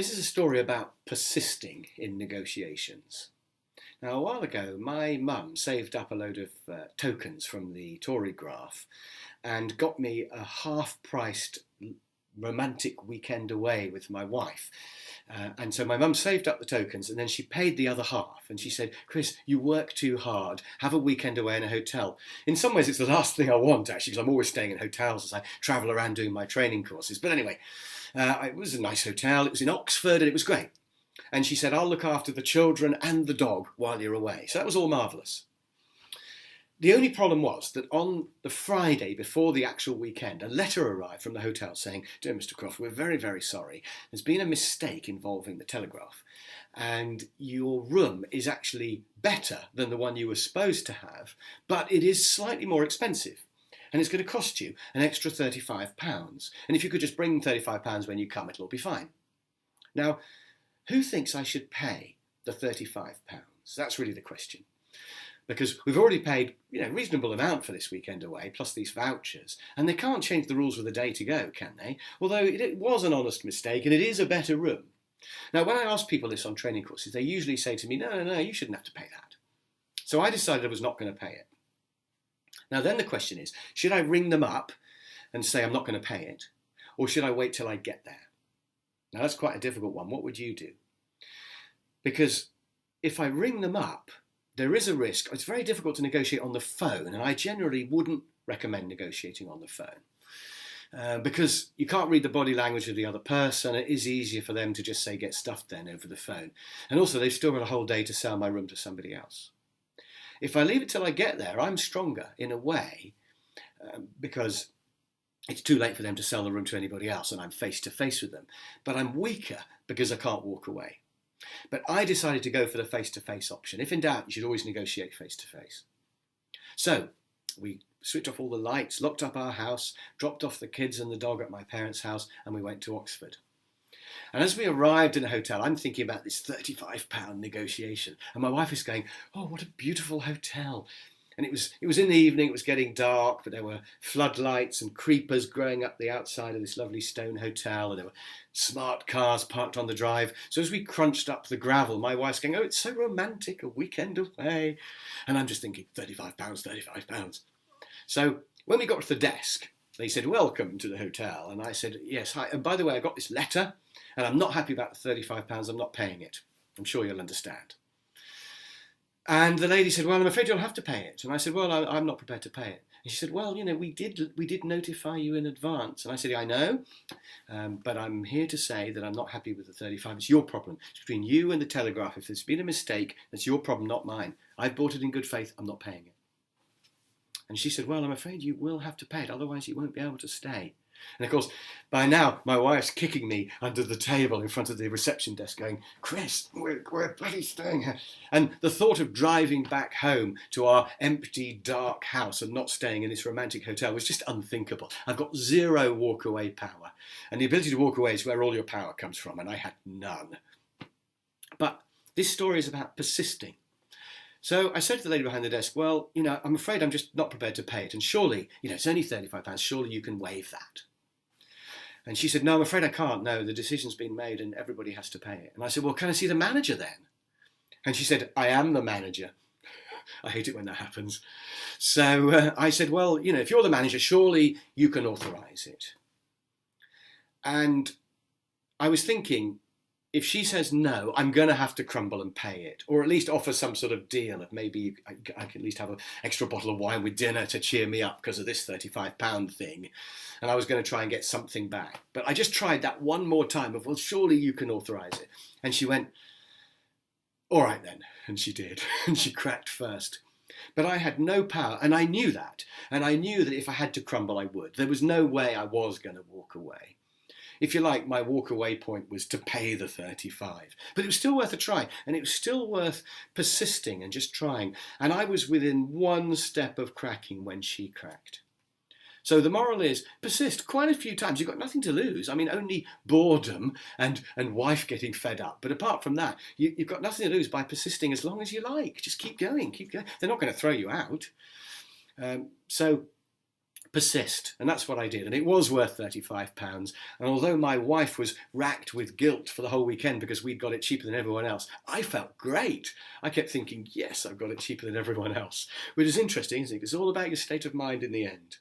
This is a story about persisting in negotiations. Now, a while ago, my mum saved up a load of tokens from the Tory graph and got me a half-priced romantic weekend away with my wife. And so my mum saved up the tokens and then she paid the other half. And she said, Chris, you work too hard. Have a weekend away in a hotel. In some ways, it's the last thing I want, actually, because I'm always staying in hotels as I travel around doing my training courses. But anyway, it was a nice hotel. It was in Oxford and it was great. And she said, I'll look after the children and the dog while you're away. So that was all marvellous. The only problem was that on the Friday before the actual weekend, a letter arrived from the hotel saying, Dear Mr. Croft, we're very, very sorry. There's been a mistake involving the Telegraph, and your room is actually better than the one you were supposed to have, but it is slightly more expensive. And it's going to cost you an extra £35. And if you could just bring £35 when you come, it'll all be fine. Now, who thinks I should pay the £35? That's really the question. Because we've already paid a reasonable amount for this weekend away, plus these vouchers, and they can't change the rules with a day to go, can they? Although it was an honest mistake, and it is a better room. Now, when I ask people this on training courses, they usually say to me, no, you shouldn't have to pay that. So I decided I was not going to pay it. Now, then the question is, should I ring them up and say I'm not going to pay it, or should I wait till I get there? Now, that's quite a difficult one. What would you do? Because if I ring them up, there is a risk. It's very difficult to negotiate on the phone, and I generally wouldn't recommend negotiating on the phone because you can't read the body language of the other person. It is easier for them to just say, get stuffed then over the phone. And also, they've still got a whole day to sell my room to somebody else. If I leave it till I get there, I'm stronger in a way because it's too late for them to sell the room to anybody else, and I'm face to face with them. But I'm weaker because I can't walk away. But I decided to go for the face-to-face option. If in doubt, you should always negotiate face-to-face. So we switched off all the lights, locked up our house, dropped off the kids and the dog at my parents' house, and we went to Oxford. And as we arrived in the hotel, I'm thinking about this £35 negotiation. And my wife is going, oh, what a beautiful hotel. And it was in the evening, it was getting dark, but there were floodlights and creepers growing up the outside of this lovely stone hotel, and there were smart cars parked on the drive. So as we crunched up the gravel, my wife's going, oh, it's so romantic, a weekend away. And I'm just thinking, £35, £35. So when we got to the desk, they said, welcome to the hotel. And I said, yes, hi. And by the way, I got this letter, and I'm not happy about the £35. I'm not paying it. I'm sure you'll understand. And the lady said, well, I'm afraid you'll have to pay it. And I said, well, I'm not prepared to pay it. And she said, well, we did notify you in advance. And I said, I know, but I'm here to say that I'm not happy with the 35. It's your problem. It's between you and the Telegraph. If there's been a mistake, that's your problem, not mine. I've bought it in good faith. I'm not paying it. And she said, well, I'm afraid you will have to pay it. Otherwise, you won't be able to stay. And of course, by now, my wife's kicking me under the table in front of the reception desk going, Chris, we're bloody staying here. And the thought of driving back home to our empty, dark house and not staying in this romantic hotel was just unthinkable. I've got zero walk-away power. And the ability to walk away is where all your power comes from, and I had none. But this story is about persisting. So I said to the lady behind the desk, well, I'm afraid I'm just not prepared to pay it. And surely, it's only £35. Surely you can waive that. And she said, no, I'm afraid I can't. No, the decision's been made and everybody has to pay it. And I said, well, can I see the manager then? And she said, I am the manager. I hate it when that happens. So I said, well, if you're the manager, surely you can authorise it. And I was thinking, if she says no, I'm going to have to crumble and pay it, or at least offer some sort of deal of maybe I can at least have an extra bottle of wine with dinner to cheer me up because of this £35 thing. And I was going to try and get something back. But I just tried that one more time of, well, surely you can authorise it. And she went, all right then. And she did. And she cracked first. But I had no power, and I knew that. And I knew that if I had to crumble, I would. There was no way I was going to walk away. If you like, my walk-away point was to pay the 35. But it was still worth a try, and it was still worth persisting and just trying. And I was within one step of cracking when she cracked. So the moral is, persist quite a few times. You've got nothing to lose. I mean, only boredom and wife getting fed up. But apart from that, you've got nothing to lose by persisting as long as you like. Just keep going, keep going. They're not going to throw you out. So persist. And that's what I did. And it was worth £35. And although my wife was racked with guilt for the whole weekend because we'd got it cheaper than everyone else, I felt great. I kept thinking, yes, I've got it cheaper than everyone else. Which is interesting, isn't it? It's all about your state of mind in the end.